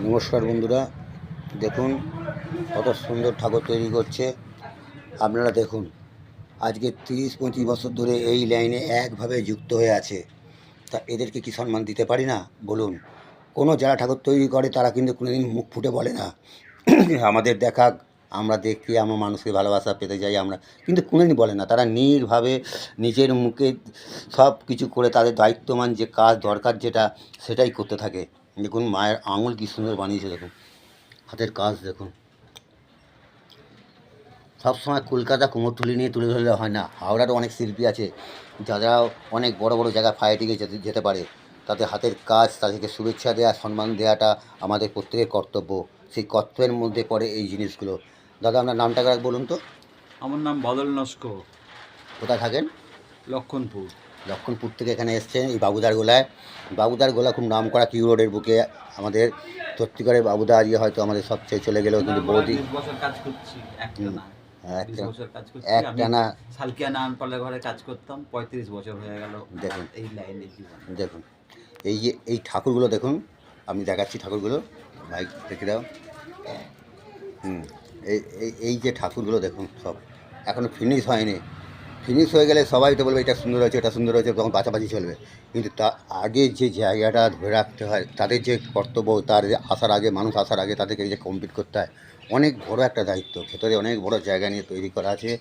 নমস্কার বন্ধুরা, দেখুন কত সুন্দর ঠাকুর তৈরি করছে। আপনারা দেখুন, আজকে 30-35 বছর ধরে এই লাইনে একভাবে যুক্ত হয়ে আছে। তা এদেরকে কি সম্মান দিতে পারি না বলুন? কোনো যারা ঠাকুর তৈরি করে তারা কিন্তু কোনোদিন মুখ ফুটে বলে না আমাদের দেখাক, আমরা দেখি, আমরা মানুষকে ভালোবাসা পেতে যাই আমরা, কিন্তু কোনোদিন বলে না। তারা নীড়ভাবে নিজের মুখে সব কিছু করে তাদের দায়িত্বমান যে কাজ দরকার যেটা সেটাই করতে থাকে। দেখুন মায়ের আঙুল কী সুন্দর বানিয়েছে, দেখুন হাতের কাজ দেখুন। সবসময় কলকাতা কুমোরটুলি নিয়ে তুলে ধরলে হয় না, হাওড়ারও অনেক শিল্পী আছে যারা অনেক বড় বড় জায়গায় ফাইটিংয়ে যেতে পারে। তাদের হাতের কাজ, তাদেরকে শুভেচ্ছা দেওয়া, সম্মান দেওয়াটা আমাদের প্রত্যেকের কর্তব্য। সেই কর্তব্যের মধ্যে পড়ে এই জিনিসগুলো। দাদা, আপনার নামটা বলুন তো। আমার নাম বদল নস্কর। কোথায় থাকেন? লক্ষণপুর। লক্ষণপুর থেকে এখানে এসছেন এই বাবুদার গোলায়। বাবুদার গোলা খুব নাম করা কিউ রোডের বুকে। আমাদের সত্যিকারের বাবুদা আজকে হয়তো আমাদের সবচেয়ে চলে গেলেও কিন্তু বৌদি 20 বছর কাজ করছি একটানা। 20 বছর কাজ করছি আমি। একটানা সালকিয়া নানপালের ঘরে কাজ করতাম, 35 বছর হয়ে গেল দেখুন এই লাইনে জীবন। দেখুন এই যে এই ঠাকুরগুলো দেখুন, আমি দেখাচ্ছি ঠাকুরগুলো, ভাই দেখে দাও। এই এই এই যে ঠাকুরগুলো দেখুন, সব এখনও ফিনিশ হয়নি। ফিনিশ হয়ে গেলে সবাই তো বলবে এটা সুন্দর হয়েছে, এটা সুন্দর হয়েছে, তখন বাছাবাছি চলবে। কিন্তু তা আগে যে জায়গাটা ধরে রাখতে হয়, তাদের যে কর্তব্য, তার যে আসার আগে, মানুষ আসার আগে তাদেরকে এই যে কমপ্লিট করতে হয়, অনেক বড় একটা দায়িত্ব। ভেতরে অনেক বড় জায়গা নিয়ে তৈরি করা আছে।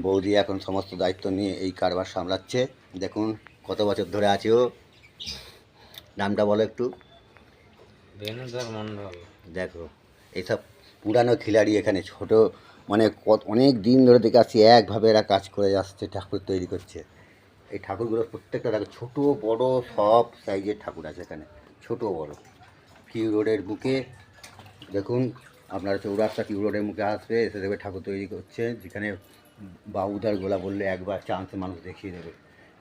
বৌদি এখন সমস্ত দায়িত্ব নিয়ে এই কারবার সামলাচ্ছে। দেখুন কত বছর ধরে আছে ও। নামটা বলো একটু। বেনুধর মণ্ডল। দেখো এইসব পুরানো খিলাড়ি এখানে ছোট, মানে অনেক দিন ধরে দেখে আসছি একভাবে এরা কাজ করে আসছে, ঠাকুর তৈরি করছে। এই ঠাকুরগুলোর প্রত্যেকটা দেখো, ছোটো বড় সব সাইজের ঠাকুর আছে এখানে, ছোটো বড়। কিউ রোডের বুকে দেখুন, আপনারা চৌরাস্তা কিউ রোডের মুখে আসবে, এসে দেবে ঠাকুর তৈরি করছে, যেখানে বাবুদার গোলা বললে একবার চান্সে মানুষ দেখিয়ে দেবে।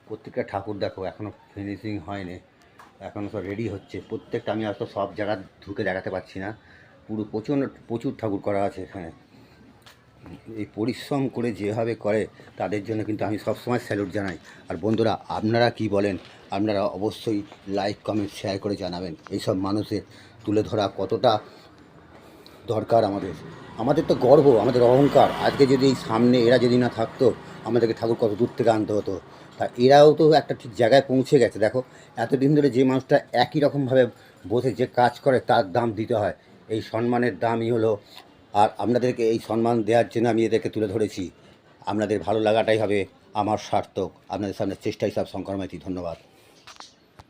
প্রত্যেকটা ঠাকুর দেখো এখনও ফিনিশিং হয়নি, এখনও সব রেডি হচ্ছে প্রত্যেকটা। আমি হয়তো সব জায়গা ঢুকে দেখাতে পারছি না, পুরো প্রচুর ঠাকুর করা আছে এখানে। এই পরিশ্রম করে যেভাবে করে তাদের জন্য কিন্তু আমি সবসময় স্যালুট জানাই। আর বন্ধুরা, আপনারা কি বলেন? আপনারা অবশ্যই লাইক, কমেন্ট, শেয়ার করে জানাবেন এইসব মানুষের তুলে ধরা কতটা দরকার আমাদের। আমাদের তো গর্ব, আমাদের অহংকার। আজকে যদি এই সামনে এরা যদি না থাকতো, আমাদেরকে ঠাকুর কত দূর থেকে আনতে হতো। তা এরাও তো একটা ঠিক জায়গায় পৌঁছে গেছে। দেখো এতদিন ধরে যে মানুষটা একই রকমভাবে বসে যে কাজ করে তার দাম দিতে হয়। এই সম্মানের দামই হলো। আর আপনাদেরকে এই সম্মান দেওয়ার জন্য আমি এদেরকে তুলে ধরেছি। আপনাদের ভালো লাগাটাই হবে আমার সার্থক। আপনাদের সামনে চেষ্টাই সব শঙ্কর মাইতি। ধন্যবাদ।